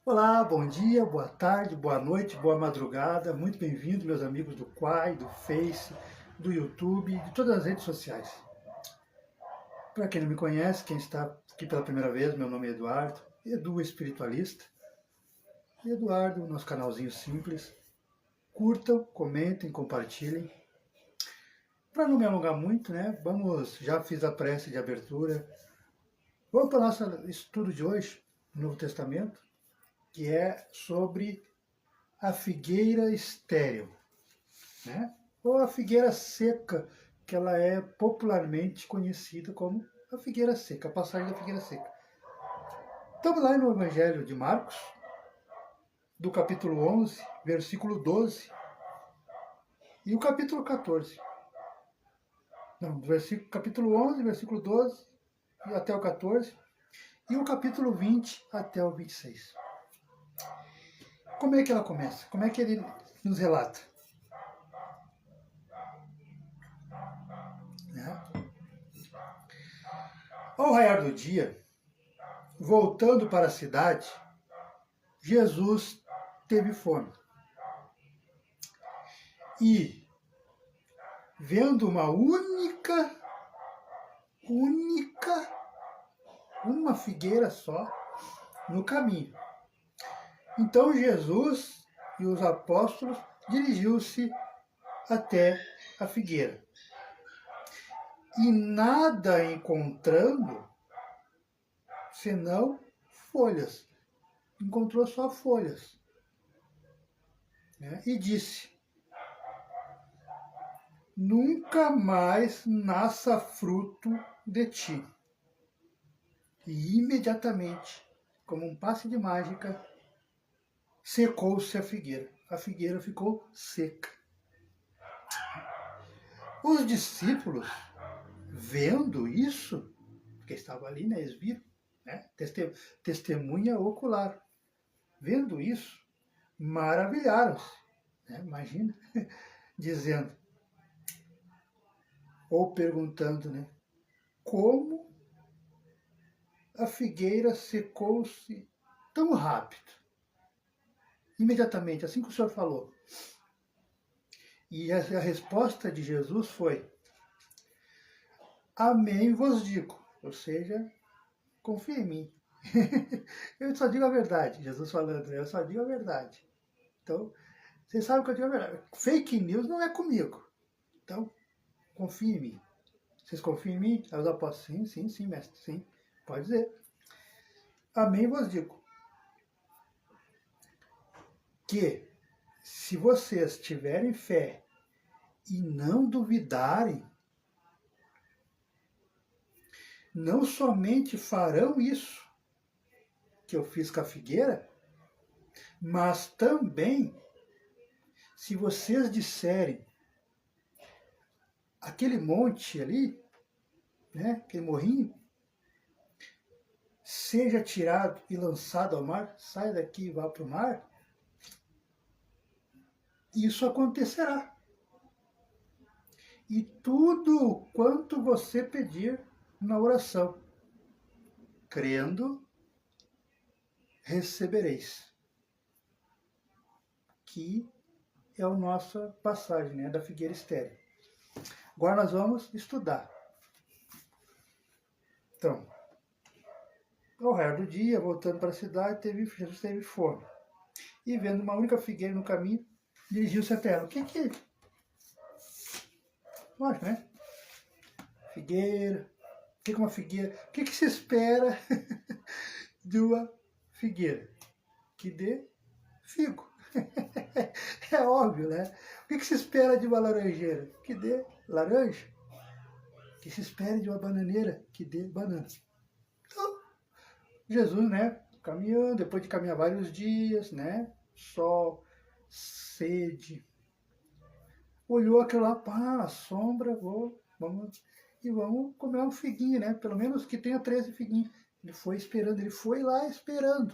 Olá, bom dia, boa tarde, boa noite, boa madrugada. Muito bem-vindo, meus amigos do Quai, do Face, do YouTube, de todas as redes sociais. Para quem não me conhece, quem está aqui pela primeira vez, meu nome é Eduardo, Edu Espiritualista. E Eduardo, nosso canalzinho simples. Curtam, comentem, compartilhem. Para não me alongar muito, né? Já fiz a prece de abertura. Vamos para o nosso estudo de hoje, no Novo Testamento, que é sobre a figueira estéril, né? Ou a figueira seca, que ela é popularmente conhecida como a figueira seca, a passagem da figueira seca. Estamos lá no Evangelho de Marcos, do capítulo 11, versículo 12, e o capítulo 14. Não, capítulo 11, versículo 12 e até o 14, e o capítulo 20 até o 26. Como é que ela começa? Como é que ele nos relata? Né? Ao raiar do dia, voltando para a cidade, Jesus teve fome. E, vendo uma figueira só no caminho. Então Jesus e os apóstolos dirigiu-se até a figueira. E nada encontrando, senão folhas. Encontrou só folhas. E disse: nunca mais nasça fruto de ti. E imediatamente, como um passe de mágica, secou-se a figueira. A figueira ficou seca. Os discípulos, vendo isso, porque estavam ali, né, eles viram, né, testemunha ocular, vendo isso, maravilharam-se, né, imagina, dizendo, ou perguntando, né, como a figueira secou-se tão rápido, imediatamente, assim que o Senhor falou. E a resposta de Jesus foi: amém vos digo, ou seja, confia em mim. Eu só digo a verdade, Jesus falando, eu só digo a verdade. Então, vocês sabem que eu digo a verdade. Fake news não é comigo. Então, confia em mim. Vocês confiam em mim? Aí os apóstolos, sim, mestre, sim. Pode dizer. Amém vos digo que, se vocês tiverem fé e não duvidarem, não somente farão isso que eu fiz com a figueira, mas também, se vocês disserem, aquele monte ali, né, aquele morrinho, seja tirado e lançado ao mar, sai daqui e vá para o mar, isso acontecerá. E tudo quanto você pedir na oração, crendo, recebereis. Que é a nossa passagem, né, da figueira estéril. Agora nós vamos estudar. Então, ao raiar do dia, voltando para a cidade, Jesus teve fome. E vendo uma única figueira no caminho, dirigiu-se até ela. O que é? Lógico, né? Figueira. O que é uma figueira? O que se espera de uma figueira? Que dê figo. É óbvio, né? O que se espera de uma laranjeira? Que dê laranja. O que se espera de uma bananeira? Que dê banana. Então, Jesus, né? Caminhando, depois de caminhar vários dias, né? Sol, sede. Olhou aquilo lá, pá, a sombra, vamos comer um figuinho, né? Pelo menos que tenha 13 figuinhos. Ele foi esperando, ele foi lá esperando.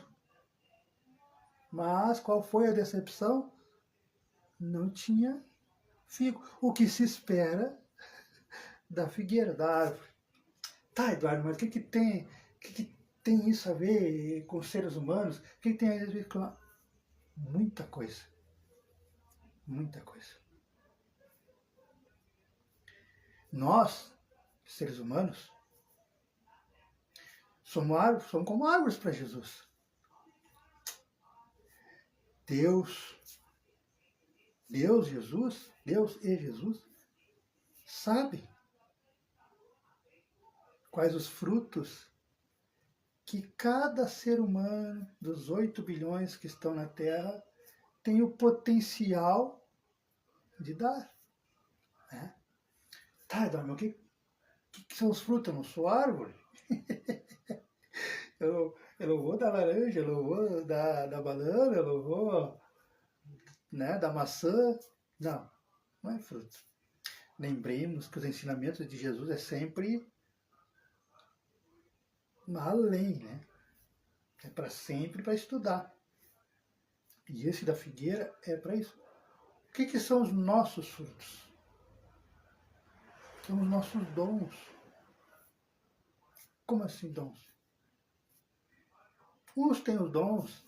Mas qual foi a decepção? Não tinha figo. O que se espera da figueira, da árvore. Tá, Eduardo, mas o que tem? tem isso a ver com seres humanos? O que tem a ver com muita coisa? Muita coisa. Nós, seres humanos, somos como árvores para Jesus. Deus e Jesus, sabe quais os frutos que cada ser humano dos 8 bilhões que estão na Terra tem o potencial de dar. Né? Tá, Eduardo, o que são os frutos? Eu não sou árvore. eu não vou da laranja, eu não vou da banana, eu não vou, né, da maçã. Não, não é fruto. Lembremos que os ensinamentos de Jesus é sempre além, né? É para sempre para estudar. E esse da figueira é para isso. O que são os nossos frutos? São os nossos dons. Como assim dons? Uns têm os dons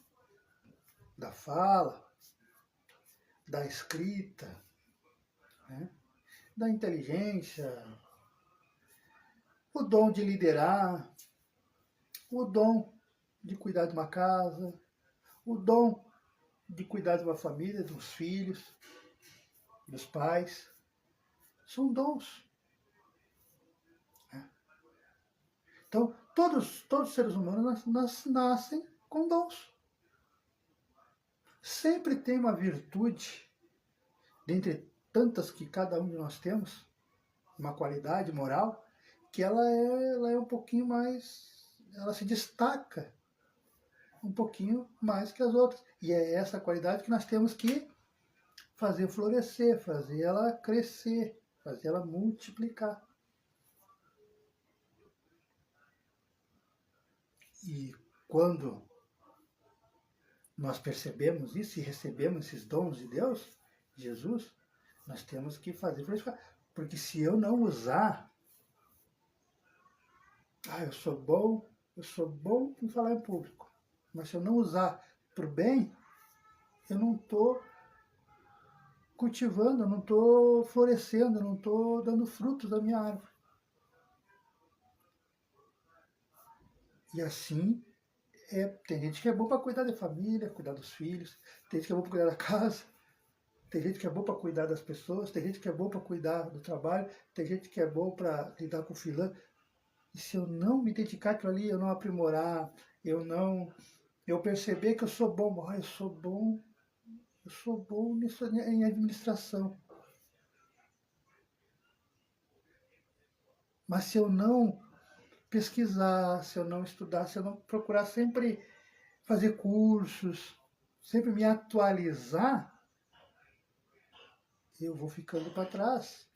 da fala, da escrita, né? Da inteligência, o dom de liderar, o dom de cuidar de uma casa, o dom de cuidar de uma família, dos filhos, dos pais. São dons. Né? Então, todos os seres humanos nascem com dons. Sempre tem uma virtude, dentre tantas que cada um de nós temos, uma qualidade moral, que ela é um pouquinho mais, ela se destaca um pouquinho mais que as outras. E é essa qualidade que nós temos que fazer florescer, fazer ela crescer, fazer ela multiplicar. E quando nós percebemos isso e recebemos esses dons de Deus, Jesus, nós temos que fazer florescer. Porque se eu não usar, eu sou bom em falar em público, mas se eu não usar para o bem, eu não estou cultivando, eu não estou florescendo, eu não estou dando frutos da minha árvore. E assim, tem gente que é bom para cuidar da família, cuidar dos filhos, tem gente que é bom para cuidar da casa, tem gente que é bom para cuidar das pessoas, tem gente que é bom para cuidar do trabalho, tem gente que é bom para lidar com o filho. E se eu não me dedicar àquilo ali, eu não aprimorar, eu perceber que eu sou bom, eu sou bom nisso, em administração. Mas se eu não pesquisar, se eu não estudar, se eu não procurar sempre fazer cursos, sempre me atualizar, eu vou ficando para trás.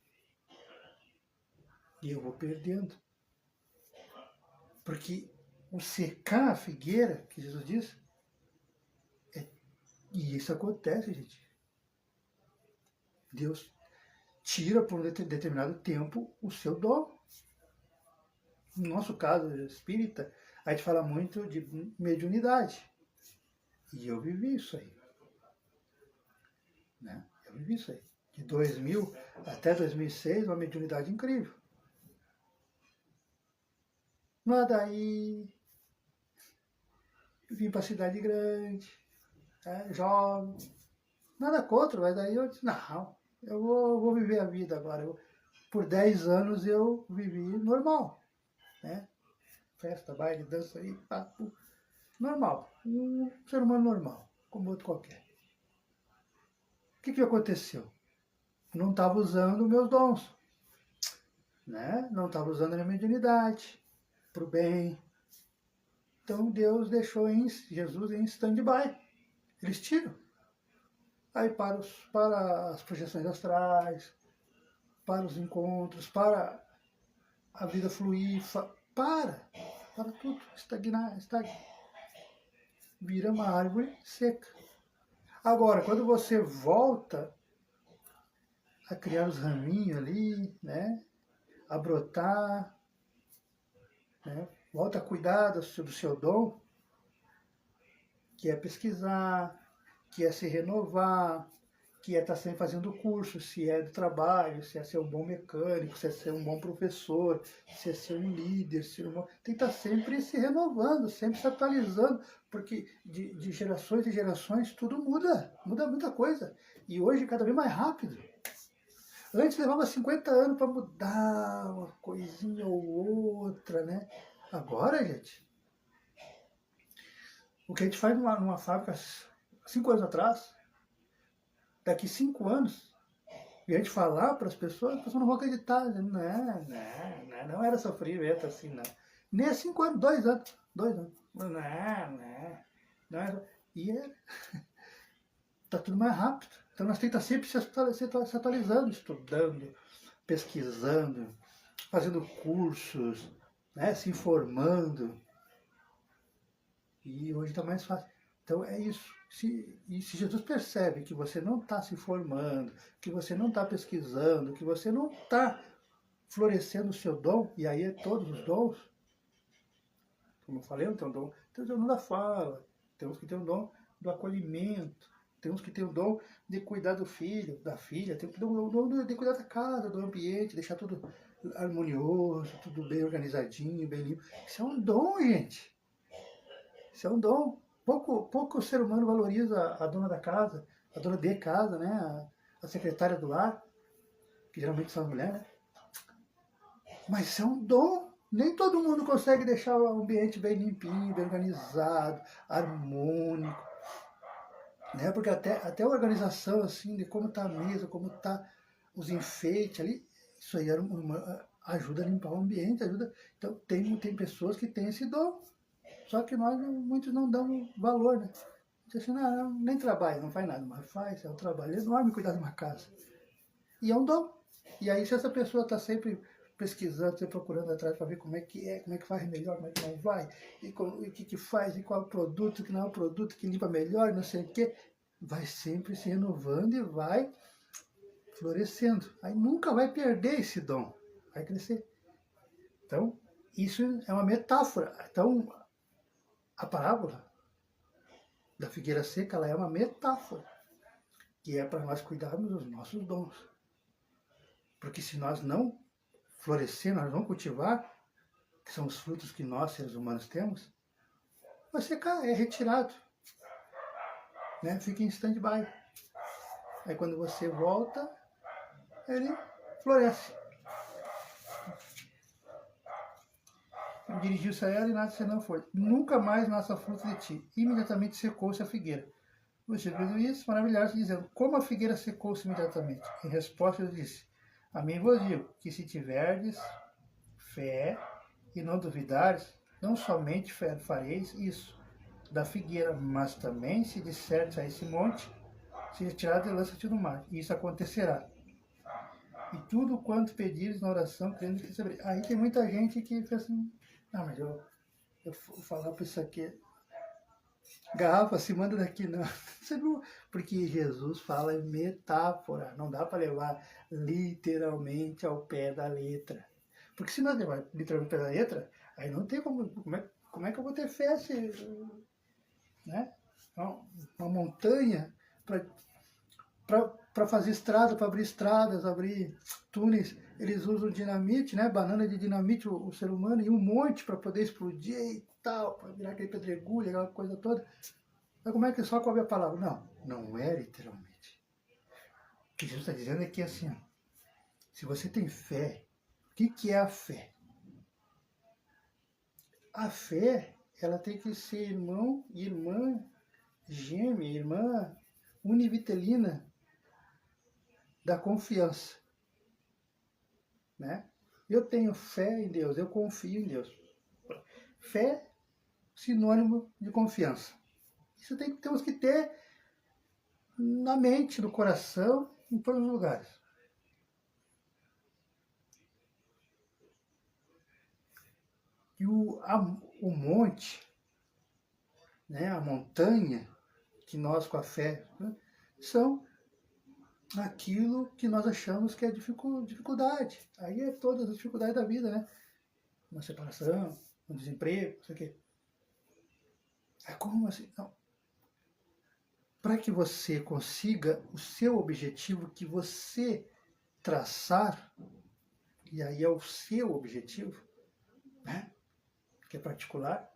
E eu vou perdendo. Porque o secar a figueira, que Jesus diz, e isso acontece, gente. Deus tira por um determinado tempo o seu dom. No nosso caso espírita, a gente fala muito de mediunidade. E eu vivi isso aí. Né? Eu vivi isso aí. De 2000 até 2006, uma mediunidade incrível. Mas daí, eu vim para a cidade grande, jovem, nada contra, mas daí eu disse, não, eu vou viver a vida agora. Por 10 anos eu vivi normal, né? Festa, baile, dança aí, papo, normal, um ser humano normal, como outro qualquer. O que aconteceu? Não estava usando meus dons, né? Não estava usando a minha mediunidade para o bem. Então Deus deixou Jesus em stand-by. Eles tiram. Aí para as projeções astrais, para os encontros, para a vida fluir, para tudo, estagna. Vira uma árvore seca. Agora, quando você volta a criar os raminhos ali, né, a brotar, né, volta a cuidar do seu dom, que é pesquisar, que é se renovar, que é estar sempre fazendo curso, se é do trabalho, se é ser um bom mecânico, se é ser um bom professor, se é ser um líder, tem que estar sempre se renovando, sempre se atualizando, porque de gerações em gerações tudo muda muita coisa. E hoje cada vez mais rápido. Antes levava 50 anos para mudar uma coisinha ou outra, né? Agora, gente, o que a gente faz numa fábrica 5 anos atrás, daqui 5 anos, e a gente falar para as pessoas não vão acreditar. Não era sofrimento assim, não. Nem há 5 anos, 2 anos. 2 anos. Não era. E está tudo mais rápido. Então nós temos que estar sempre se atualizando, estudando, pesquisando, fazendo cursos, né, se informando. E hoje está mais fácil. Então é isso. E se Jesus percebe que você não está se formando, que você não está pesquisando, que você não está florescendo o seu dom, e aí é todos os dons, como eu falei, tem o dom da fala, temos que ter o dom do acolhimento, temos que ter o dom de cuidar do filho, da filha, temos que ter o dom de cuidar da casa, do ambiente, deixar tudo harmonioso, tudo bem organizadinho, bem limpo. Isso é um dom, gente. Isso é um dom. Pouco o ser humano valoriza a dona da casa, a dona de casa, né? A secretária do lar, que geralmente são as mulheres, né? Mas isso é um dom. Nem todo mundo consegue deixar o ambiente bem limpinho, bem organizado, harmônico, né? Porque até a organização, assim, de como está a mesa, como está os enfeites ali, isso aí ajuda a limpar o ambiente, ajuda. Então tem pessoas que têm esse dom. Só que muitos não dão valor, né? Diz assim, não, nem trabalha, não faz nada, mas faz, é um trabalho enorme cuidar de uma casa. E é um dom. E aí se essa pessoa está sempre pesquisando, sempre procurando atrás para ver como é que faz melhor, como é que não vai, e o que faz, e qual é o produto, que não é o produto, que limpa melhor, não sei o quê, vai sempre se renovando e vai florescendo. Aí nunca vai perder esse dom, vai crescer. Então, isso é uma metáfora. Então, a parábola da figueira seca, ela é uma metáfora, que é para nós cuidarmos dos nossos dons. Porque se nós não florescermos, nós não cultivar, que são os frutos que nós, seres humanos, temos, vai secar, é retirado, né? Fica em stand-by. Aí quando você volta, ele floresce. Dirigiu-se a ela e nada senão foi. Nunca mais nasça fruto de ti. Imediatamente secou-se a figueira. Os discípulos viram isso, maravilharam-se, dizendo, como a figueira secou-se imediatamente? Em resposta, ele disse, a mim vos digo, que se tiverdes fé e não duvidares, não somente fareis isso da figueira, mas também se disserdes a esse monte, se retirado e lança-te no mar. E isso acontecerá. E tudo quanto pedires na oração, crendo que recebereis. Aí tem muita gente que fez assim, mas eu vou falar para isso aqui, garrafa, se manda daqui, não. Porque Jesus fala em metáfora, não dá para levar literalmente ao pé da letra. Porque se nós levar literalmente ao pé da letra, aí não tem como é que eu vou ter fé se, né? Uma montanha para fazer estrada, para abrir estradas, abrir túneis, eles usam dinamite, né? Banana de dinamite, o ser humano, e um monte para poder explodir e tal, para virar aquele pedregulho, aquela coisa toda. Mas como é que só cobre a palavra? Não é literalmente. O que Jesus está dizendo é que assim, se você tem fé, o que é a fé? A fé, ela tem que ser irmã gêmea, irmã univitelina da confiança, né? Eu tenho fé em Deus, eu confio em Deus. Fé, sinônimo de confiança. Isso temos que ter na mente, no coração, em todos os lugares. E o monte, né, a montanha, que nós com a fé, né, são aquilo que nós achamos que é dificuldade. Aí é todas as dificuldades da vida, né? Uma separação, no desemprego, não sei o quê. Como assim? Não. Para que você consiga o seu objetivo que você traçar, e aí é o seu objetivo, né? Que é particular,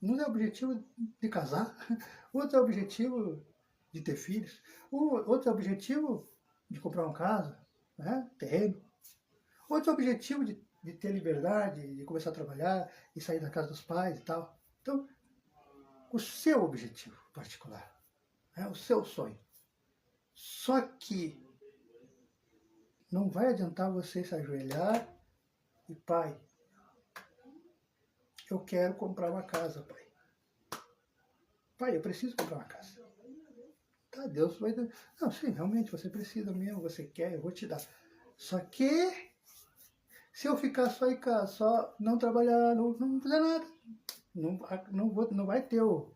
um é o objetivo de casar, outro é o objetivo de ter filhos, outro é o objetivo de comprar uma casa, né? Terreno, outro é o objetivo de ter liberdade, de começar a trabalhar e sair da casa dos pais e tal. Então, o seu objetivo particular, né? O seu sonho. Só que não vai adiantar você se ajoelhar e, pai, eu quero comprar uma casa, pai. Pai, eu preciso comprar uma casa. Tá, Deus vai dar. Não, sim, realmente você precisa mesmo, você quer, eu vou te dar. Só que se eu ficar só em casa, só não trabalhar, não fizer nada, não vai ter o.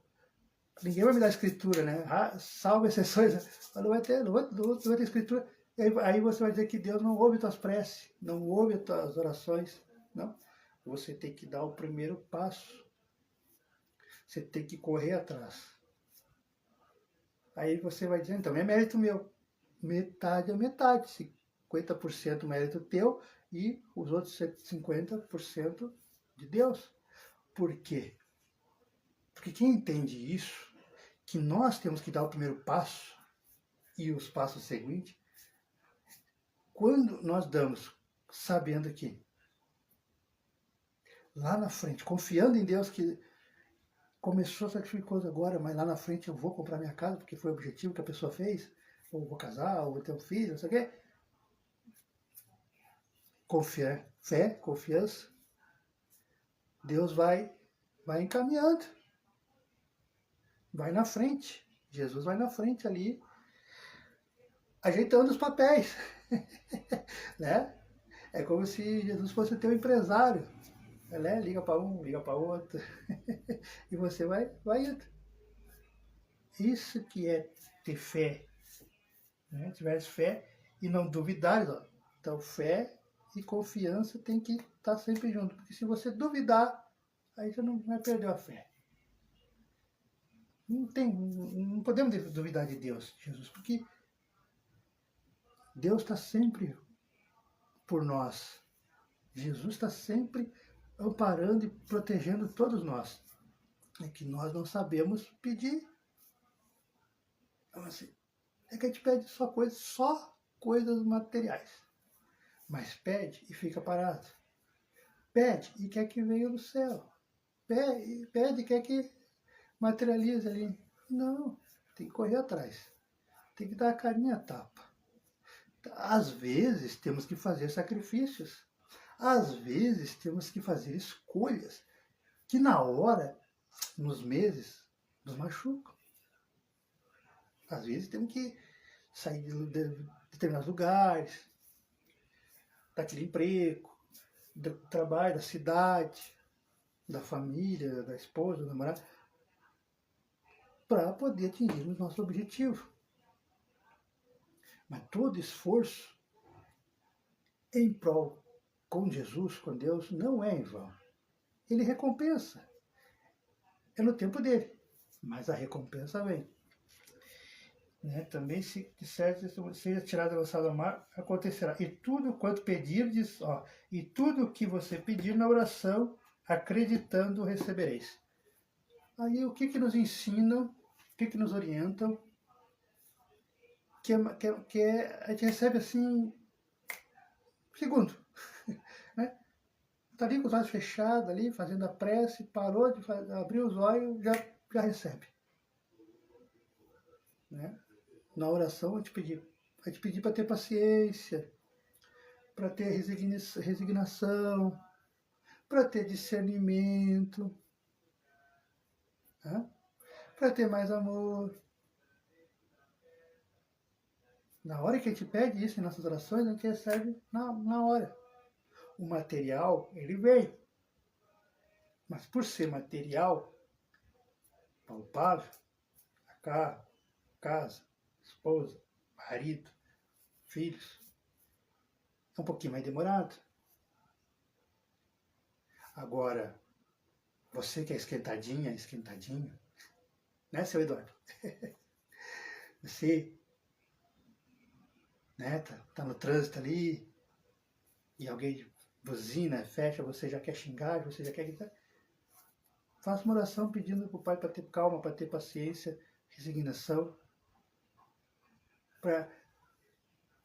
Ninguém vai me dar escritura, né? Salvo exceções, não vai ter, não vai ter escritura. Aí você vai dizer que Deus não ouve tuas preces, não ouve tuas orações. Não. Você tem que dar o primeiro passo. Você tem que correr atrás. Aí você vai dizer, então é mérito meu. Metade é metade. 50% mérito teu e os outros 50% de Deus. Por quê? Porque quem entende isso, que nós temos que dar o primeiro passo e os passos seguintes, quando nós damos, sabendo que lá na frente, confiando em Deus que começou sacrificioso agora, mas lá na frente eu vou comprar minha casa, porque foi o objetivo que a pessoa fez, ou vou casar, ou vou ter um filho, não sei o quê. Confiar, fé, confiança, Deus vai encaminhando, vai na frente, Jesus vai na frente ali, ajeitando os papéis, né? É como se Jesus fosse o teu empresário, né? Liga para um, liga para outro, e você vai indo. Isso que é ter fé, né? Tivesse fé e não duvidar, ó. Então fé e confiança tem que estar sempre junto, porque se você duvidar, aí você não vai perder a fé. Não podemos duvidar de Deus, Jesus, porque Deus está sempre por nós. Jesus está sempre amparando e protegendo todos nós. É que nós não sabemos pedir. Então, assim, é que a gente pede só coisas materiais. Mas pede e fica parado. Pede e quer que venha do céu. Pede e quer que materialize ali. Não, tem que correr atrás. Tem que dar a carinha a tapa. Às vezes temos que fazer sacrifícios. Às vezes temos que fazer escolhas que na hora, nos meses, nos machucam. Às vezes temos que sair de determinados lugares, daquele emprego, do trabalho, da cidade, da família, da esposa, do namorado, para poder atingir o nosso objetivo. Mas todo esforço em prol com Jesus, com Deus, não é em vão. Ele recompensa. É no tempo dele, mas a recompensa vem. Né? Também se disser, seja tirado e lançado ao mar, acontecerá. E tudo quanto pedirdes, e tudo que você pedir na oração, acreditando, recebereis. Aí o que nos ensinam, o que nos orientam, que a gente recebe assim, segundo. Né? Está ali com os olhos fechados, ali, fazendo a prece, parou de abrir os olhos, já recebe. Né? Na oração, a gente pedir para ter paciência, para ter resignação, para ter discernimento, né? Para ter mais amor. Na hora que a gente pede isso em nossas orações, a gente recebe na hora. O material, ele vem. Mas por ser material, palpável, carro, casa, esposa, marido, filhos, é um pouquinho mais demorado. Agora, Você que é esquentadinha, esquentadinho, né, seu Eduardo? Você, né, tá no trânsito ali e alguém buzina, fecha, você já quer xingar, você já quer gritar. Faça uma oração pedindo para o Pai para ter calma, para ter paciência, resignação, para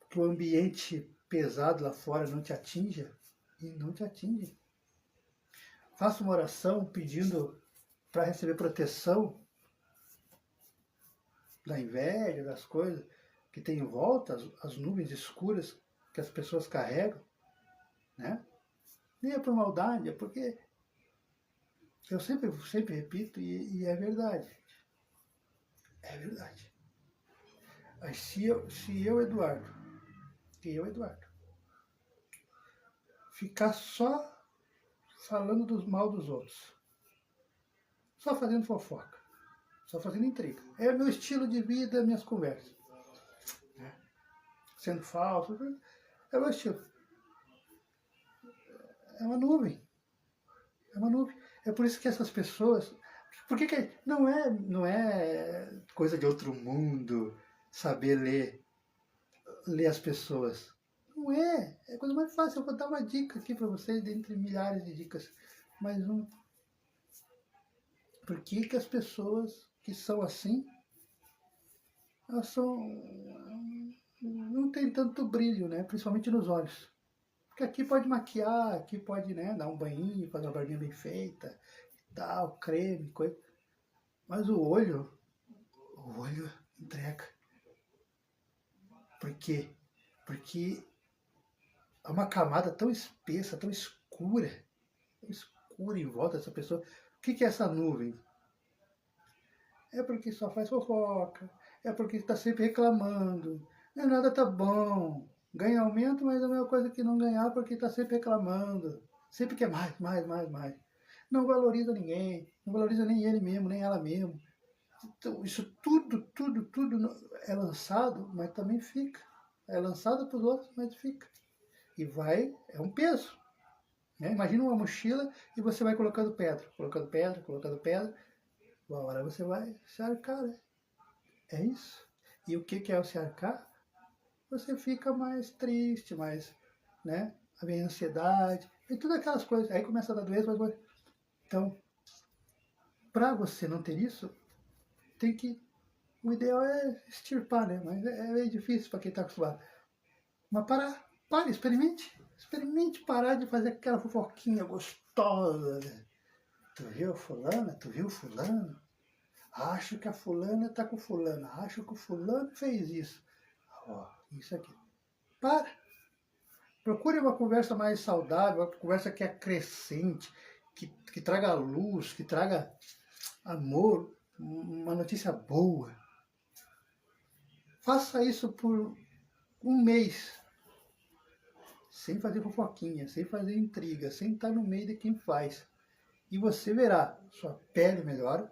que o ambiente pesado lá fora não te atinja e não te atinge. Faça uma oração pedindo para receber proteção da inveja, das coisas que tem em volta, as nuvens escuras que as pessoas carregam, né? Nem é por maldade, é porque eu sempre repito e é verdade. É verdade. Mas se eu, Eduardo, ficar só falando do mal dos outros, só fazendo fofoca, só fazendo intriga. É o meu estilo de vida, minhas conversas. Né? Sendo falso, é o meu estilo. É uma nuvem. É uma nuvem. É por isso que essas pessoas... Por que não é coisa de outro mundo saber ler as pessoas? Não é. É a coisa mais fácil. Eu vou dar uma dica aqui para vocês, dentre milhares de dicas. Mais uma. Por que as pessoas que são assim, elas não tem tanto brilho, né? Principalmente nos olhos. Porque aqui pode maquiar, aqui pode, né, dar um banhinho, fazer uma barbinha bem feita, tal, creme, coisa. Mas o olho entrega. Por quê? Porque há uma camada tão espessa, tão escura em volta dessa pessoa. O que é essa nuvem? É porque só faz fofoca, é porque está sempre reclamando, nada tá bom, ganha aumento, mas é a mesma coisa que não ganhar porque está sempre reclamando, sempre quer mais, mais, mais, mais. Não valoriza ninguém, não valoriza nem ele mesmo, nem ela mesmo. Então, isso tudo é lançado, mas também fica. É lançado para os outros, mas fica. E vai, é um peso. Né? Imagina uma mochila e você vai colocando pedra, colocando pedra, colocando pedra. Uma hora você vai se arcar, né? É isso. E o que é o se arcar? Você fica mais triste, mais, né? Vem ansiedade, e todas aquelas coisas. Aí começa a dar doença, mas... Então, para você não ter isso, tem que... O ideal é extirpar, né? Mas é meio difícil para quem está acostumado. Mas pare, experimente. Experimente parar de fazer aquela fofoquinha gostosa. Né? Tu viu fulana? Tu viu fulano? Acho que a fulana tá com fulana. Acho que o fulano fez isso. Ó, isso aqui. Para. Procure uma conversa mais saudável, uma conversa que acrescente, que traga luz, que traga amor, uma notícia boa. Faça isso por um mês. Sem fazer fofoquinha, sem fazer intriga, sem estar no meio de quem faz. E você verá, sua pele melhora,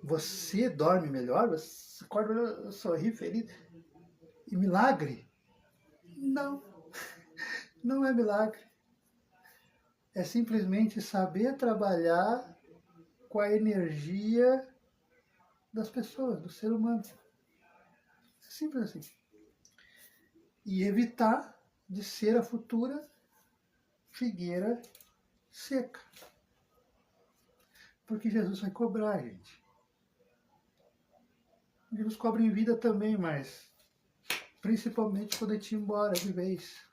você dorme melhor, você acorda, sorri feliz. E milagre? Não, não é milagre. É simplesmente saber trabalhar com a energia das pessoas, do ser humano. É simples assim. E evitar de ser a futura figueira seca. Porque Jesus vai cobrar, gente. Jesus cobra em vida também, mas principalmente quando a gente ir embora de vez.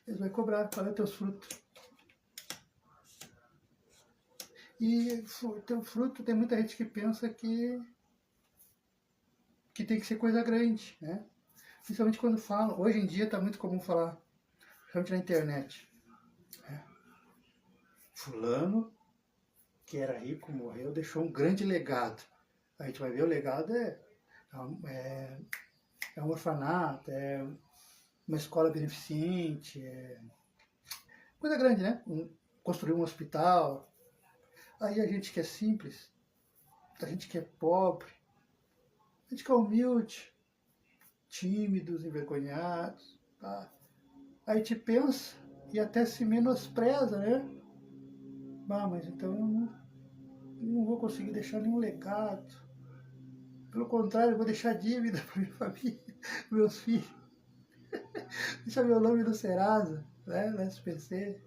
Ele vai cobrar, qual é o teu fruto? E teu fruto, tem muita gente que pensa que tem que ser coisa grande, né? Principalmente quando falam, hoje em dia está muito comum falar, principalmente na internet. Né? Fulano, que era rico, morreu, deixou um grande legado. A gente vai ver o legado é um orfanato, é uma escola beneficente, é coisa grande, né? Construir um hospital. Aí a gente que é simples, a gente que é pobre, a gente que é humilde, tímidos, envergonhados, tá? Aí te pensa e até se menospreza, né? Mas então eu não vou conseguir deixar nenhum legado. Pelo contrário, eu vou deixar dívida para minha família, meus filhos. Deixa meu nome no Serasa, né, no SPC.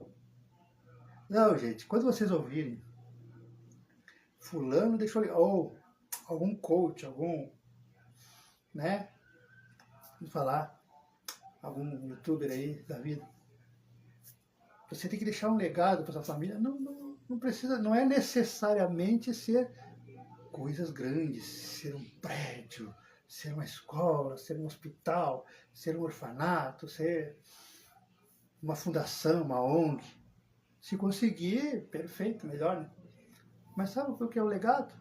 Não, gente, quando vocês ouvirem fulano deixou ligar, ou algum coach, algum, né, vamos falar, algum youtuber aí da vida, você tem que deixar um legado para sua família. Não precisa, não é necessariamente ser coisas grandes, ser um prédio, ser uma escola, ser um hospital, ser um orfanato, ser uma fundação, uma ONG. Se conseguir, perfeito, melhor, né? Mas sabe o que é o legado?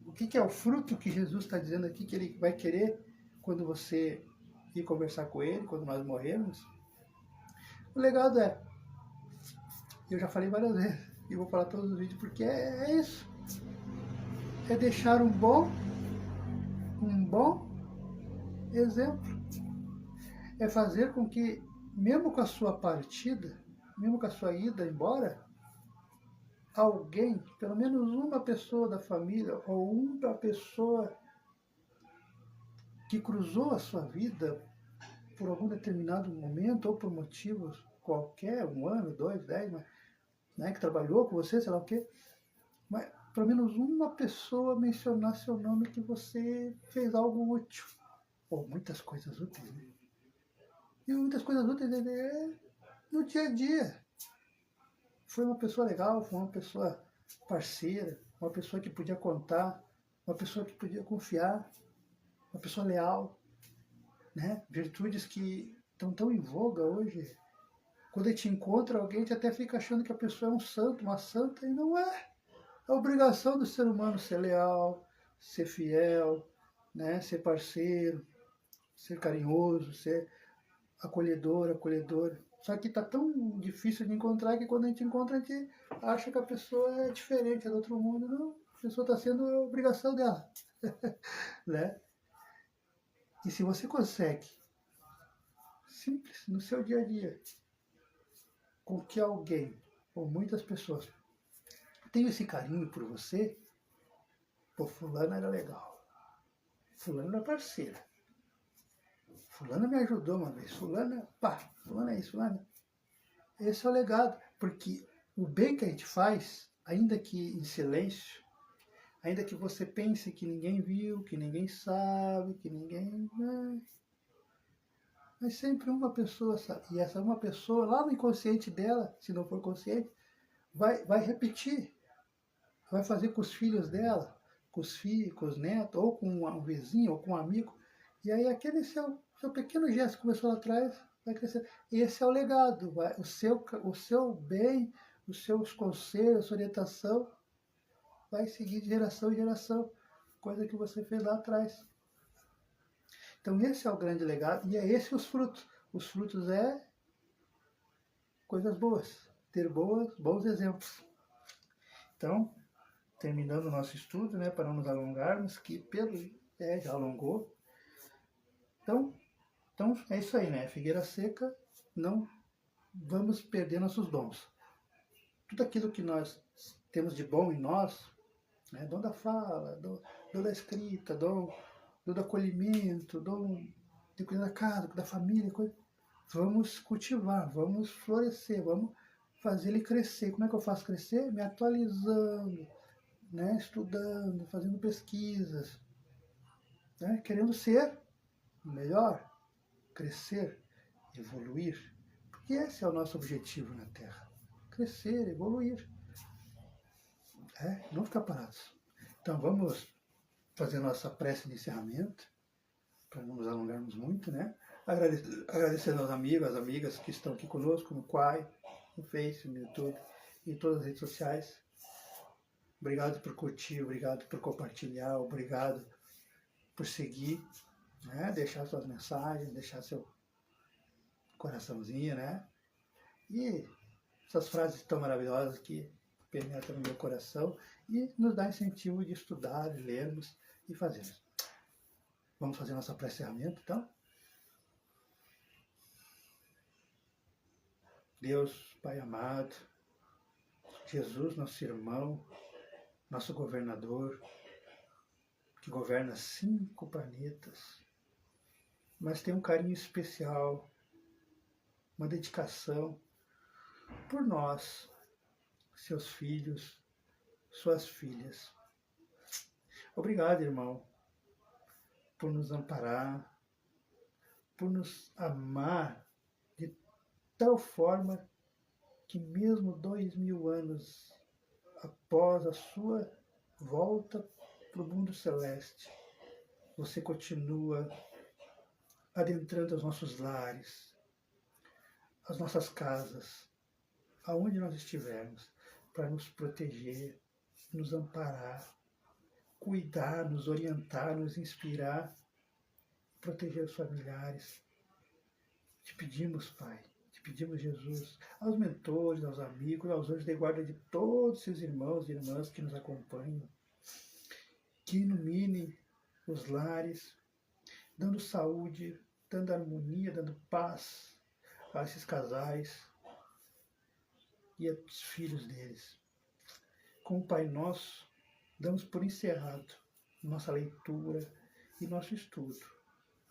O que é o fruto que Jesus está dizendo aqui que ele vai querer quando você ir conversar com ele, quando nós morrermos? O legado é, eu já falei várias vezes, e vou falar todos os vídeos, porque é isso. É deixar um bom exemplo. É fazer com que, mesmo com a sua partida, mesmo com a sua ida embora, alguém, pelo menos uma pessoa da família, ou uma pessoa que cruzou a sua vida por algum determinado momento, ou por motivos qualquer, 1 ano, 2, 10, né, que trabalhou com você, sei lá o quê, mas pelo menos uma pessoa mencionar seu nome que você fez algo útil. Ou muitas coisas úteis, né? E muitas coisas úteis no dia a dia. Foi uma pessoa legal, foi uma pessoa parceira, uma pessoa que podia contar, uma pessoa que podia confiar, uma pessoa leal, né? Virtudes que estão tão em voga hoje. Quando a gente encontra alguém, a gente até fica achando que a pessoa é um santo, uma santa, e não é. É a obrigação do ser humano ser leal, ser fiel, né? Ser parceiro, ser carinhoso, ser acolhedor, acolhedora. Só que está tão difícil de encontrar que quando a gente encontra, a gente acha que a pessoa é diferente, é do outro mundo. Não, a pessoa está sendo a obrigação dela. Né? E se você consegue, simples, no seu dia a dia, com que alguém, ou muitas pessoas, tenham esse carinho por você, pô, fulano era legal, fulano era parceira, fulano me ajudou uma vez, fulano, fulano é isso, fulano. Esse é o legado, porque o bem que a gente faz, ainda que em silêncio, ainda que você pense que ninguém viu, que ninguém sabe, que ninguém... Mas sempre uma pessoa sabe. E essa uma pessoa, lá no inconsciente dela, se não for consciente, vai repetir. Vai fazer com os filhos dela, com os filhos, com os netos, ou com um vizinho, ou com um amigo. E aí aquele seu pequeno gesto que começou lá atrás vai crescer. E esse é o legado. O seu bem, os seus conselhos, a sua orientação vai seguir de geração em geração. Coisa que você fez lá atrás. Então esse é o grande legado. E é esse os frutos. Os frutos é coisas boas. Ter bons exemplos. Então, terminando o nosso estudo, né, para não nos alongarmos, que já alongou. Então é isso aí, né? Figueira seca, não vamos perder nossos dons. Tudo aquilo que nós temos de bom em nós, né, dom da fala, dom da escrita, dom do acolhimento, dom de cuidar da casa, da família, vamos cultivar, vamos florescer, vamos fazer ele crescer. Como é que eu faço crescer? Me atualizando, né, estudando, fazendo pesquisas, né, querendo ser melhor, crescer, evoluir, porque esse é o nosso objetivo na Terra, crescer, evoluir, não ficar parados. Então vamos fazer nossa prece de encerramento, para não nos alongarmos muito, né? Agradecendo aos amigos, às amigas que estão aqui conosco no Quai, no Face, no YouTube e em todas as redes sociais. Obrigado por curtir, obrigado por compartilhar, obrigado por seguir, né? Deixar suas mensagens, deixar seu coraçãozinho, né? E essas frases tão maravilhosas que penetram no meu coração e nos dá incentivo de estudar, de lermos e fazermos. Vamos fazer nossa pré-encerramento, então? Deus, Pai amado, Jesus, nosso irmão, nosso governador, que governa 5 planetas, mas tem um carinho especial, uma dedicação por nós, seus filhos, suas filhas. Obrigado, irmão, por nos amparar, por nos amar de tal forma que mesmo 2000 anos após a sua volta para o mundo celeste, você continua adentrando os nossos lares, as nossas casas, aonde nós estivermos, para nos proteger, nos amparar, cuidar, nos orientar, nos inspirar, proteger os familiares. Te pedimos, Pai, te pedimos, Jesus, aos mentores, aos amigos, aos anjos de guarda de todos esses irmãos e irmãs que nos acompanham, que iluminem os lares, dando saúde, dando harmonia, dando paz a esses casais e aos filhos deles. Com o Pai Nosso, damos por encerrado nossa leitura e nosso estudo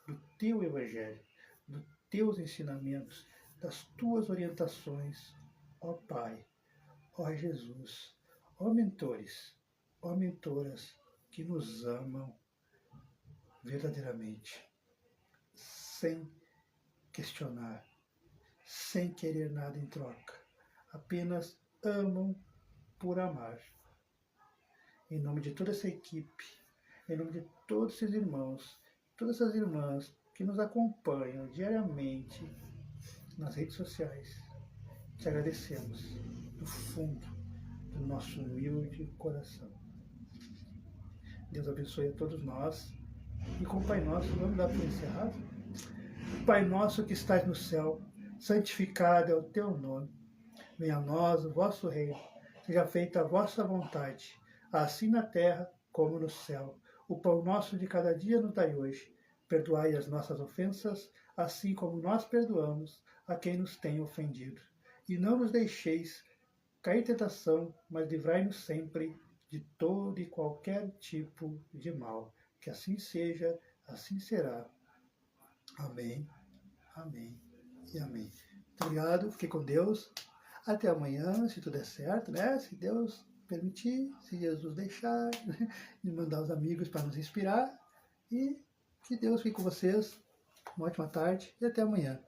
do Teu Evangelho, dos Teus ensinamentos, das Tuas orientações, ó Pai, ó Jesus, ó mentores, ó mentoras que nos amam verdadeiramente, sem questionar, sem querer nada em troca, apenas amam por amar. Em nome de toda essa equipe, em nome de todos esses irmãos, todas essas irmãs que nos acompanham diariamente nas redes sociais, te agradecemos do fundo do nosso humilde coração. Deus abençoe a todos nós. E com o Pai Nosso, vamos dar por encerrado? Pai nosso que estás no céu, santificado é o teu nome. Venha a nós o vosso reino, seja feita a vossa vontade, assim na terra como no céu. O pão nosso de cada dia nos dai hoje. Perdoai as nossas ofensas, assim como nós perdoamos a quem nos tem ofendido. E não nos deixeis cair em tentação, mas livrai-nos sempre de todo e qualquer tipo de mal. Que assim seja, assim será. Amém, amém e amém. Muito obrigado, fique com Deus. Até amanhã, se tudo der certo, né? Se Deus permitir, se Jesus deixar, né? E mandar os amigos para nos inspirar. E que Deus fique com vocês. Uma ótima tarde e até amanhã.